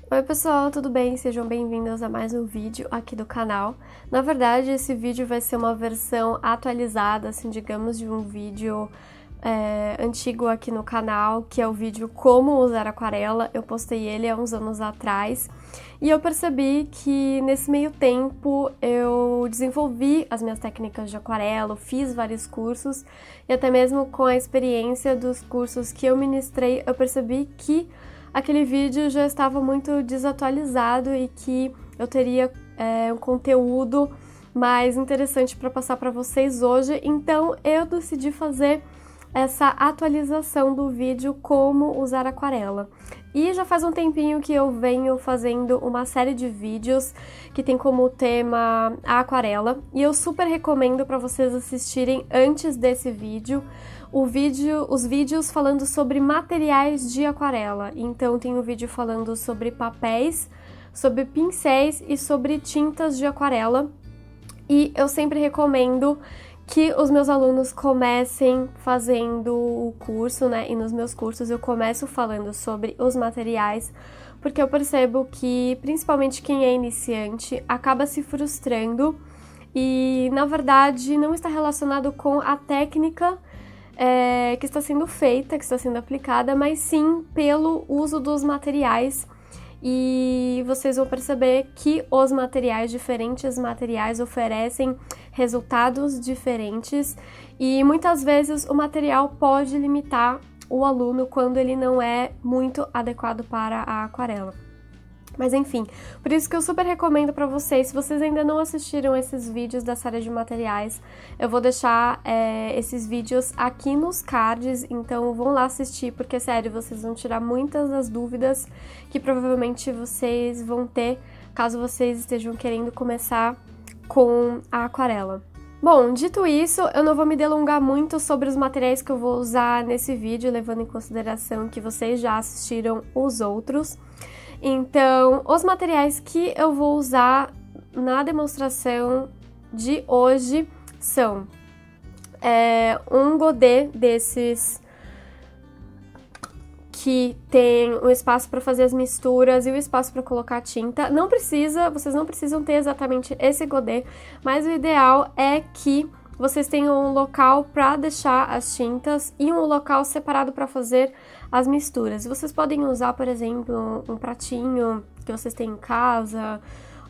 Oi pessoal, tudo bem? Sejam bem-vindos a mais um vídeo aqui do canal. Na verdade, esse vídeo vai ser uma versão atualizada, assim, digamos, de um vídeo antigo aqui no canal, que é o vídeo Como Usar Aquarela. Eu postei ele há uns anos atrás e eu percebi que nesse meio tempo eu desenvolvi as minhas técnicas de aquarela, fiz vários cursos e até mesmo com a experiência dos cursos que eu ministrei, eu percebi que aquele vídeo já estava muito desatualizado e que eu teria um conteúdo mais interessante para passar para vocês hoje, então eu decidi fazer essa atualização do vídeo Como Usar Aquarela. E já faz um tempinho que eu venho fazendo uma série de vídeos que tem como tema a aquarela, e eu super recomendo para vocês assistirem antes desse vídeo os vídeos falando sobre materiais de aquarela. Então tem um vídeo falando sobre papéis, sobre pincéis e sobre tintas de aquarela. E eu sempre recomendo que os meus alunos comecem fazendo o curso, né? E nos meus cursos eu começo falando sobre os materiais, porque eu percebo que, principalmente quem é iniciante, acaba se frustrando e, na verdade, não está relacionado com a técnica que está sendo feita, que está sendo aplicada, mas sim pelo uso dos materiais. E vocês vão perceber que os materiais, diferentes materiais, oferecem resultados diferentes e muitas vezes o material pode limitar o aluno quando ele não é muito adequado para a aquarela. Mas enfim, por isso que eu super recomendo para vocês, se vocês ainda não assistiram esses vídeos da série de materiais, eu vou deixar esses vídeos aqui nos cards, então vão lá assistir, porque sério, vocês vão tirar muitas das dúvidas que provavelmente vocês vão ter, caso vocês estejam querendo começar com a aquarela. Bom, dito isso, eu não vou me delongar muito sobre os materiais que eu vou usar nesse vídeo, levando em consideração que vocês já assistiram os outros. Então, os materiais que eu vou usar na demonstração de hoje são um godê desses que tem um espaço para fazer as misturas e o espaço para colocar tinta. Não precisa, vocês não precisam ter exatamente esse godê, mas o ideal é que vocês tenham um local para deixar as tintas e um local separado para fazer as misturas. Vocês podem usar, por exemplo, um pratinho que vocês têm em casa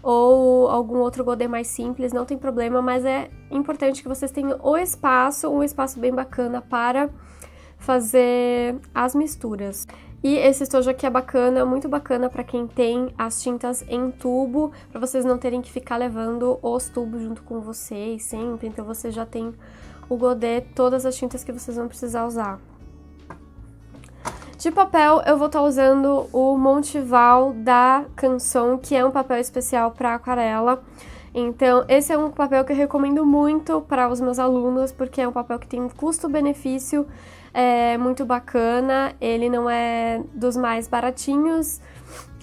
ou algum outro godê mais simples, não tem problema, mas é importante que vocês tenham um espaço bem bacana para fazer as misturas. E esse estojo aqui é bacana, muito bacana para quem tem as tintas em tubo, para vocês não terem que ficar levando os tubos junto com vocês sempre, então você já tem o godê, todas as tintas que vocês vão precisar usar. De papel, eu vou estar usando o Montival da Canson, que é um papel especial para aquarela. Então, esse é um papel que eu recomendo muito para os meus alunos, porque é um papel que tem um custo-benefício muito bacana. Ele não é dos mais baratinhos,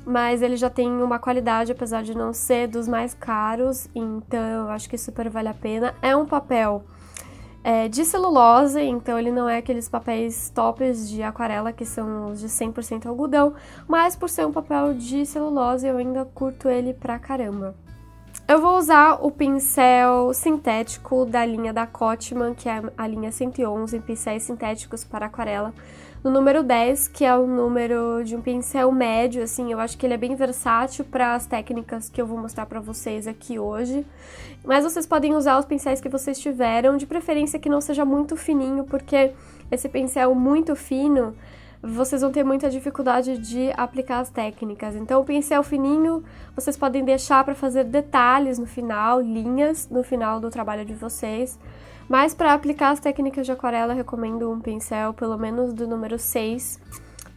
mas ele já tem uma qualidade, apesar de não ser dos mais caros, então eu acho que super vale a pena. É um papel de celulose, então ele não é aqueles papéis tops de aquarela que são os de 100% algodão, mas por ser um papel de celulose eu ainda curto ele pra caramba. Eu vou usar o pincel sintético da linha da Cotman, que é a linha 111, pincéis sintéticos para aquarela, no número 10, que é o número de um pincel médio, assim, eu acho que ele é bem versátil para as técnicas que eu vou mostrar para vocês aqui hoje. Mas vocês podem usar os pincéis que vocês tiveram, de preferência que não seja muito fininho, porque esse pincel muito fino, vocês vão ter muita dificuldade de aplicar as técnicas. Então, o pincel fininho, vocês podem deixar para fazer detalhes no final, linhas no final do trabalho de vocês. Mas para aplicar as técnicas de aquarela, eu recomendo um pincel pelo menos do número 6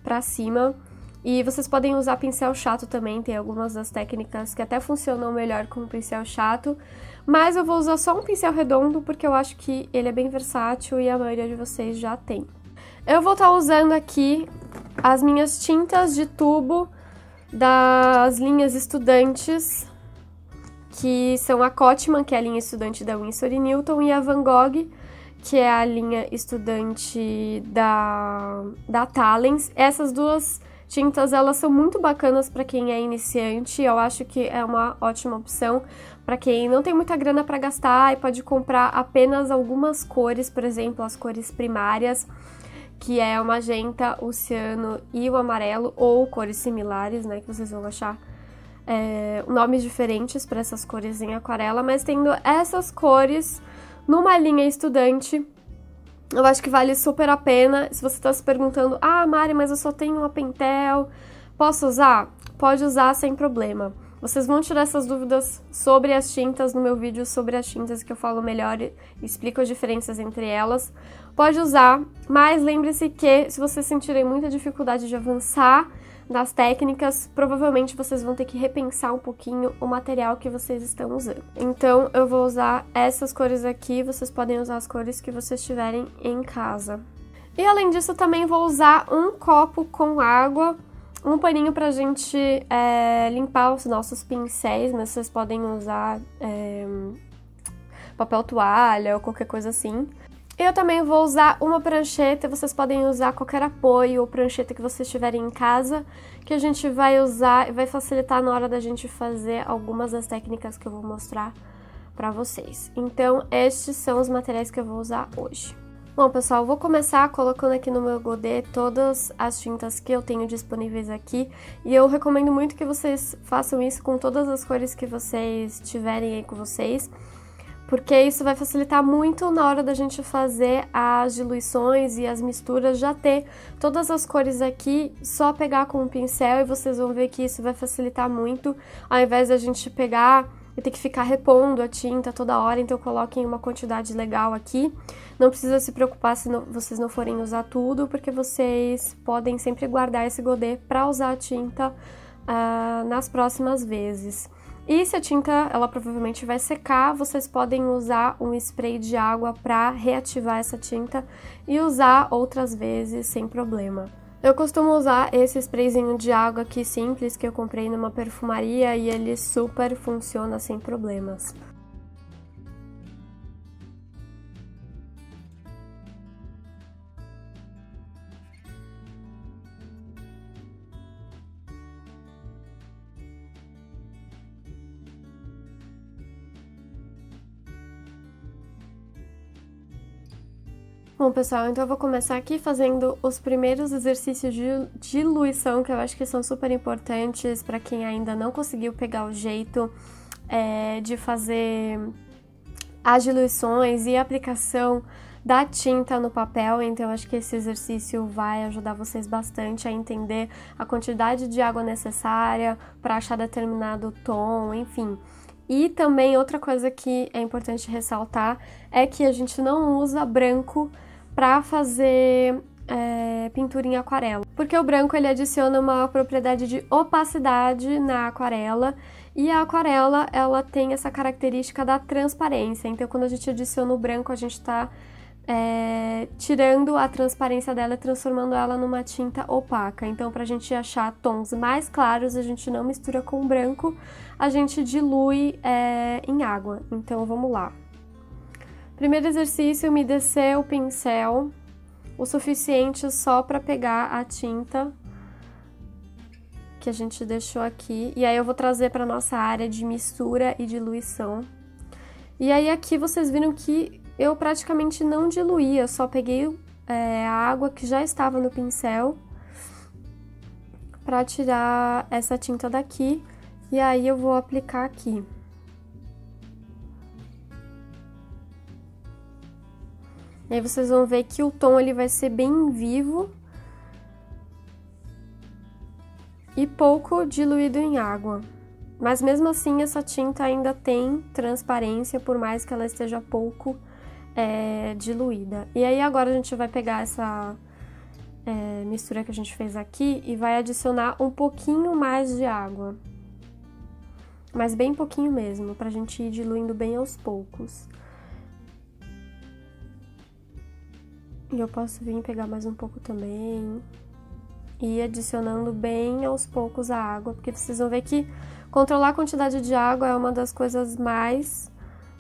para cima. E vocês podem usar pincel chato também, tem algumas das técnicas que até funcionam melhor com o pincel chato. Mas eu vou usar só um pincel redondo, porque eu acho que ele é bem versátil e a maioria de vocês já tem. Eu vou estar usando aqui as minhas tintas de tubo das linhas estudantes, que são a Cotman, que é a linha estudante da Winsor & Newton, e a Van Gogh, que é a linha estudante da Talens. Essas duas tintas, elas são muito bacanas para quem é iniciante, eu acho que é uma ótima opção para quem não tem muita grana para gastar e pode comprar apenas algumas cores, por exemplo, as cores primárias, que é o magenta, o ciano e o amarelo, ou cores similares, né, que vocês vão achar nomes diferentes para essas cores em aquarela, mas tendo essas cores numa linha estudante, eu acho que vale super a pena. Se você está se perguntando, Mari, mas eu só tenho uma Pentel, posso usar? Pode usar sem problema. Vocês vão tirar essas dúvidas sobre as tintas no meu vídeo sobre as tintas, que eu falo melhor e explico as diferenças entre elas. Pode usar, mas lembre-se que se vocês sentirem muita dificuldade de avançar nas técnicas, provavelmente vocês vão ter que repensar um pouquinho o material que vocês estão usando. Então, eu vou usar essas cores aqui, vocês podem usar as cores que vocês tiverem em casa. E além disso, eu também vou usar um copo com água, um paninho pra gente limpar os nossos pincéis, mas vocês podem usar papel toalha ou qualquer coisa assim. Eu também vou usar uma prancheta, vocês podem usar qualquer apoio ou prancheta que vocês tiverem em casa, que a gente vai usar e vai facilitar na hora da gente fazer algumas das técnicas que eu vou mostrar pra vocês. Então, estes são os materiais que eu vou usar hoje. Bom, pessoal, eu vou começar colocando aqui no meu godê todas as tintas que eu tenho disponíveis aqui, e eu recomendo muito que vocês façam isso com todas as cores que vocês tiverem aí com vocês, porque isso vai facilitar muito na hora da gente fazer as diluições e as misturas, já ter todas as cores aqui, só pegar com um pincel, e vocês vão ver que isso vai facilitar muito, ao invés da gente pegar e ter que ficar repondo a tinta toda hora. Então coloquem uma quantidade legal aqui, não precisa se preocupar se vocês não forem usar tudo, porque vocês podem sempre guardar esse godê para usar a tinta nas próximas vezes. E se a tinta, ela provavelmente vai secar, vocês podem usar um spray de água para reativar essa tinta e usar outras vezes sem problema. Eu costumo usar esse sprayzinho de água aqui simples, que eu comprei numa perfumaria, e ele super funciona sem problemas. Bom, pessoal, então eu vou começar aqui fazendo os primeiros exercícios de diluição, que eu acho que são super importantes para quem ainda não conseguiu pegar o jeito de fazer as diluições e a aplicação da tinta no papel. Então eu acho que esse exercício vai ajudar vocês bastante a entender a quantidade de água necessária para achar determinado tom, enfim. E também outra coisa que é importante ressaltar é que a gente não usa branco para fazer pintura em aquarela, porque o branco ele adiciona uma propriedade de opacidade na aquarela, e a aquarela ela tem essa característica da transparência. Então quando a gente adiciona o branco, a gente está tirando a transparência dela e transformando ela numa tinta opaca. Então, para a gente achar tons mais claros, a gente não mistura com branco, a gente dilui em água. Então, vamos lá. Primeiro exercício, umedecer o pincel o suficiente só para pegar a tinta que a gente deixou aqui. E aí eu vou trazer para nossa área de mistura e diluição. E aí aqui vocês viram que eu praticamente não diluí, eu só peguei a água que já estava no pincel para tirar essa tinta daqui, e aí eu vou aplicar aqui. E aí vocês vão ver que o tom ele vai ser bem vivo e pouco diluído em água. Mas mesmo assim essa tinta ainda tem transparência, por mais que ela esteja pouco diluída. E aí agora a gente vai pegar essa mistura que a gente fez aqui e vai adicionar um pouquinho mais de água. Mas bem pouquinho mesmo, pra gente ir diluindo bem aos poucos. E eu posso vir pegar mais um pouco também. E ir adicionando bem aos poucos a água, porque vocês vão ver que controlar a quantidade de água é uma das coisas mais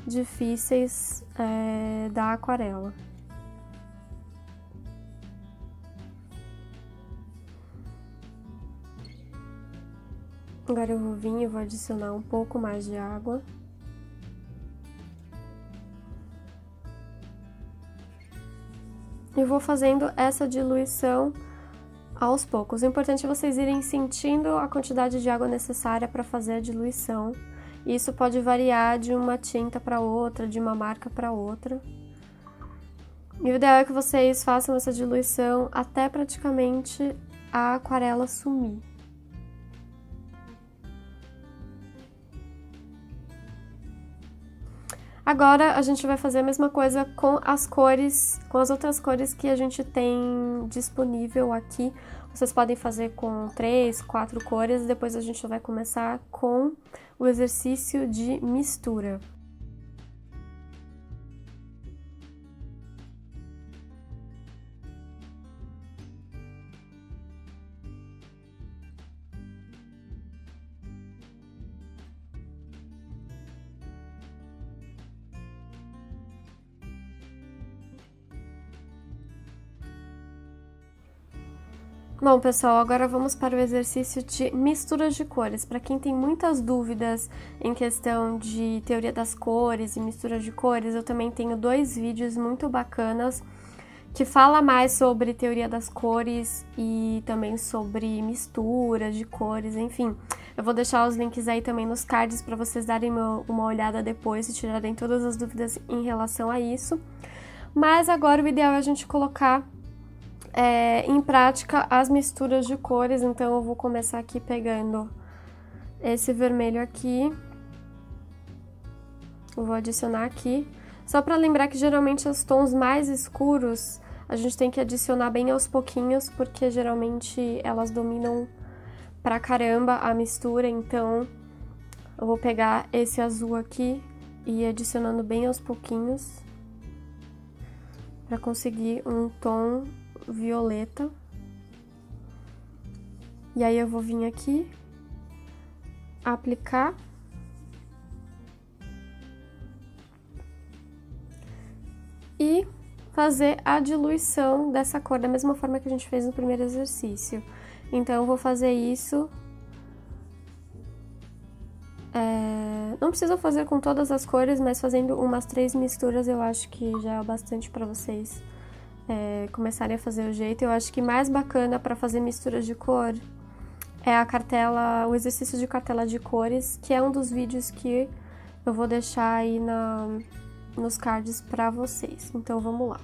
difíceis da aquarela. Agora eu vou vir e vou adicionar um pouco mais de água. E vou fazendo essa diluição aos poucos. O importante é vocês irem sentindo a quantidade de água necessária para fazer a diluição. E isso pode variar de uma tinta para outra, de uma marca para outra. E o ideal é que vocês façam essa diluição até praticamente a aquarela sumir. Agora a gente vai fazer a mesma coisa com as cores, com as outras cores que a gente tem disponível aqui. Vocês podem fazer com 3, 4 cores, depois a gente vai começar com o exercício de mistura. Bom, pessoal, agora vamos para o exercício de misturas de cores. Para quem tem muitas dúvidas em questão de teoria das cores e mistura de cores, eu também tenho 2 vídeos muito bacanas que fala mais sobre teoria das cores e também sobre misturas de cores, enfim. Eu vou deixar os links aí também nos cards para vocês darem uma olhada depois e tirarem todas as dúvidas em relação a isso. Mas agora o ideal é a gente colocar em prática as misturas de cores, então eu vou começar aqui pegando esse vermelho aqui, eu vou adicionar aqui, só para lembrar que geralmente os tons mais escuros a gente tem que adicionar bem aos pouquinhos, porque geralmente elas dominam pra caramba a mistura, então eu vou pegar esse azul aqui e ir adicionando bem aos pouquinhos, para conseguir um tom violeta. E aí eu vou vir aqui, aplicar. E fazer a diluição dessa cor, da mesma forma que a gente fez no primeiro exercício. Então eu vou fazer isso. Não precisa fazer com todas as cores, mas fazendo umas 3 misturas eu acho que já é bastante para vocês começarem a fazer o jeito. Eu acho que mais bacana para fazer misturas de cor é a cartela, o exercício de cartela de cores, que é um dos vídeos que eu vou deixar aí nos cards para vocês. Então vamos lá.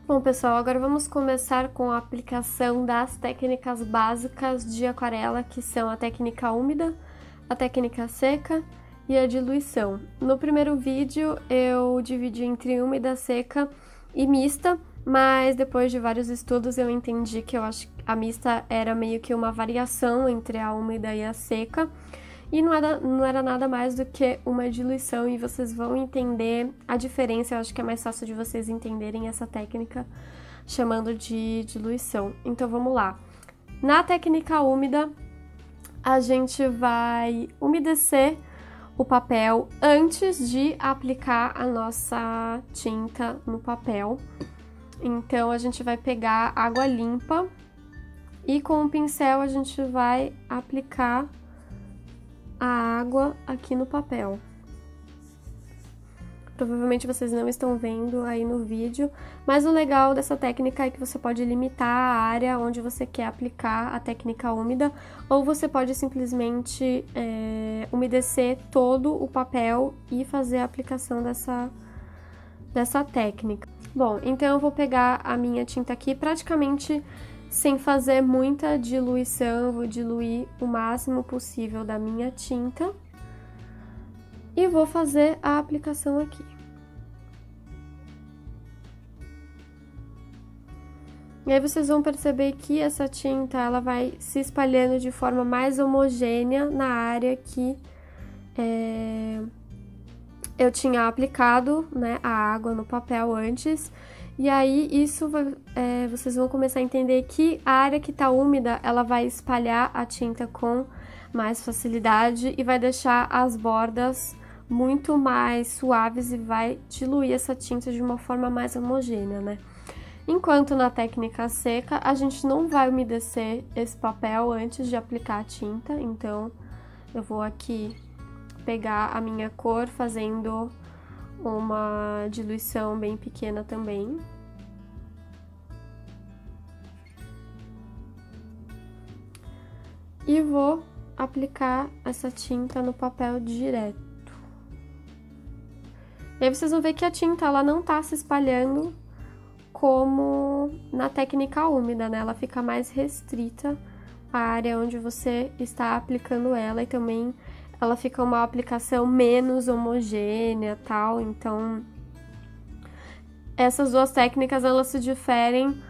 Bom, pessoal, agora vamos começar com a aplicação das técnicas básicas de aquarela, que são a técnica úmida, a técnica seca e a diluição. No primeiro vídeo eu dividi entre úmida, seca e mista, mas depois de vários estudos eu entendi que eu acho que a mista era meio que uma variação entre a úmida e a seca. E não era nada mais do que uma diluição, e vocês vão entender a diferença. Eu acho que é mais fácil de vocês entenderem essa técnica chamando de diluição. Então vamos lá. Na técnica úmida, a gente vai umedecer o papel antes de aplicar a nossa tinta no papel. Então a gente vai pegar água limpa e com o pincel a gente vai aplicar a água aqui no papel. Provavelmente vocês não estão vendo aí no vídeo, mas o legal dessa técnica é que você pode limitar a área onde você quer aplicar a técnica úmida, ou você pode simplesmente umedecer todo o papel e fazer a aplicação dessa técnica. Bom, então eu vou pegar a minha tinta aqui praticamente sem fazer muita diluição, eu vou diluir o máximo possível da minha tinta e vou fazer a aplicação aqui. E aí vocês vão perceber que essa tinta ela vai se espalhando de forma mais homogênea na área que eu tinha aplicado, né, a água no papel antes. E aí, isso vocês vão começar a entender que a área que tá úmida, ela vai espalhar a tinta com mais facilidade e vai deixar as bordas muito mais suaves e vai diluir essa tinta de uma forma mais homogênea, né? Enquanto na técnica seca, a gente não vai umedecer esse papel antes de aplicar a tinta, então eu vou aqui pegar a minha cor fazendo uma diluição bem pequena também. E vou aplicar essa tinta no papel direto. E aí vocês vão ver que a tinta ela não tá se espalhando como na técnica úmida, né? Ela fica mais restrita à área onde você está aplicando ela e também ela fica uma aplicação menos homogênea, tal. Então, essas duas técnicas elas se diferem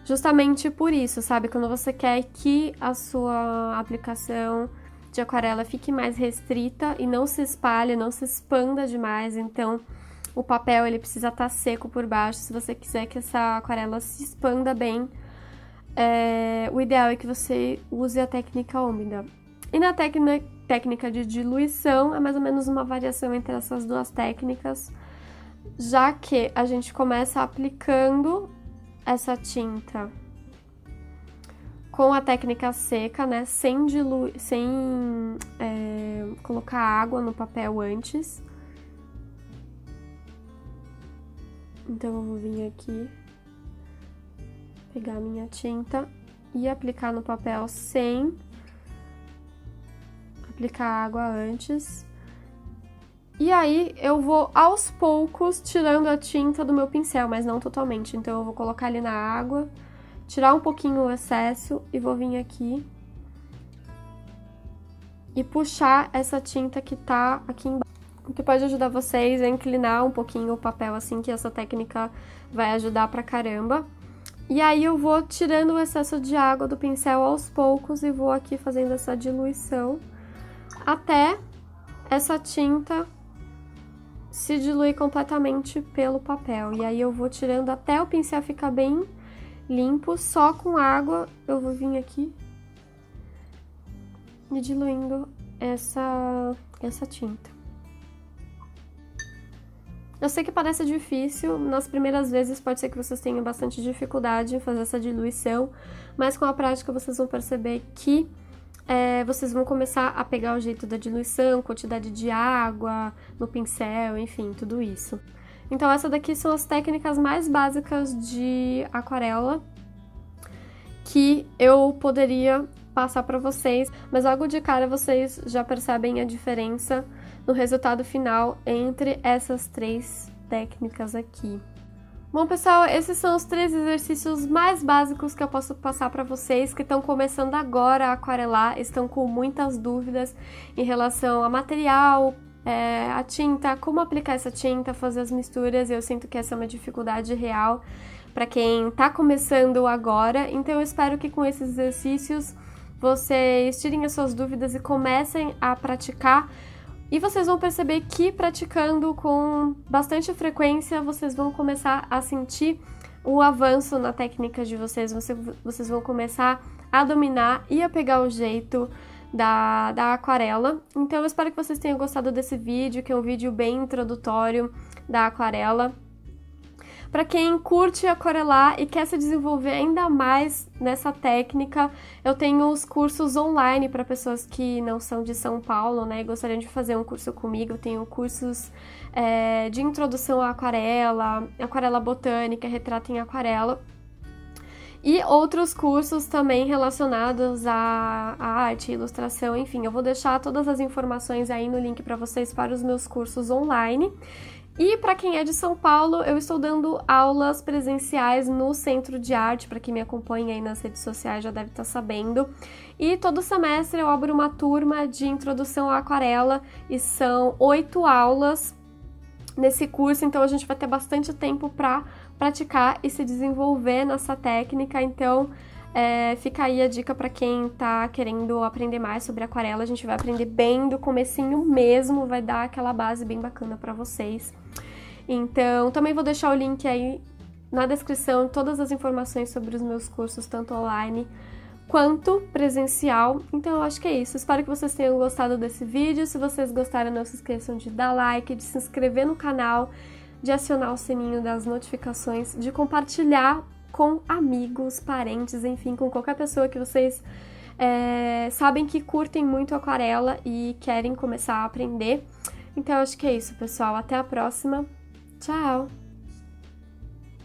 justamente por isso, sabe? Quando você quer que a sua aplicação de aquarela fique mais restrita e não se espalhe, não se expanda demais, então o papel ele precisa estar seco por baixo. Se você quiser que essa aquarela se expanda bem, o ideal é que você use a técnica úmida. E na técnica de diluição, é mais ou menos uma variação entre essas duas técnicas, já que a gente começa aplicando essa tinta com a técnica seca, né, sem colocar água no papel antes. Então eu vou vir aqui, pegar a minha tinta e aplicar no papel sem aplicar água antes. E aí eu vou aos poucos tirando a tinta do meu pincel, mas não totalmente. Então eu vou colocar ali na água, tirar um pouquinho o excesso e vou vir aqui e puxar essa tinta que tá aqui embaixo. O que pode ajudar vocês é inclinar um pouquinho o papel, assim, que essa técnica vai ajudar pra caramba. E aí eu vou tirando o excesso de água do pincel aos poucos e vou aqui fazendo essa diluição até essa tinta se diluir completamente pelo papel. E aí eu vou tirando até o pincel ficar bem limpo, só com água eu vou vir aqui e diluindo essa tinta. Eu sei que parece difícil, nas primeiras vezes pode ser que vocês tenham bastante dificuldade em fazer essa diluição, mas com a prática vocês vão perceber que vocês vão começar a pegar o jeito da diluição, quantidade de água no pincel, enfim, tudo isso. Então essas daqui são as técnicas mais básicas de aquarela que eu poderia passar para vocês, mas logo de cara vocês já percebem a diferença no resultado final entre essas três técnicas aqui. Bom, pessoal, esses são os 3 exercícios mais básicos que eu posso passar para vocês que estão começando agora a aquarelar, estão com muitas dúvidas em relação a material, a tinta, como aplicar essa tinta, fazer as misturas. Eu sinto que essa é uma dificuldade real para quem está começando agora, então eu espero que com esses exercícios vocês tirem as suas dúvidas e comecem a praticar. E vocês vão perceber que praticando com bastante frequência, vocês vão começar a sentir o avanço na técnica de vocês. Vocês vão começar a dominar e a pegar o jeito da aquarela. Então eu espero que vocês tenham gostado desse vídeo, que é um vídeo bem introdutório da aquarela. Para quem curte aquarelar e quer se desenvolver ainda mais nessa técnica, eu tenho os cursos online para pessoas que não são de São Paulo, né, e gostariam de fazer um curso comigo. Eu tenho cursos de introdução à aquarela, aquarela botânica, retrato em aquarela, e outros cursos também relacionados à arte, ilustração, enfim. Eu vou deixar todas as informações aí no link para vocês para os meus cursos online. E para quem é de São Paulo, eu estou dando aulas presenciais no Centro de Arte, para quem me acompanha aí nas redes sociais já deve estar sabendo. E todo semestre eu abro uma turma de introdução à aquarela e são 8 aulas nesse curso, então a gente vai ter bastante tempo para praticar e se desenvolver nessa técnica. Então fica aí a dica para quem tá querendo aprender mais sobre aquarela. A gente vai aprender bem do comecinho mesmo, vai dar aquela base bem bacana para vocês. Então também vou deixar o link aí na descrição todas as informações sobre os meus cursos, tanto online quanto presencial. Então eu acho que é isso. Espero que vocês tenham gostado desse vídeo. Se vocês gostaram, não se esqueçam de dar like, de se inscrever no canal, de acionar o sininho das notificações, de compartilhar com amigos, parentes, enfim, com qualquer pessoa que vocês sabem que curtem muito aquarela e querem começar a aprender. Então eu acho que é isso, pessoal. Até a próxima. Tchau!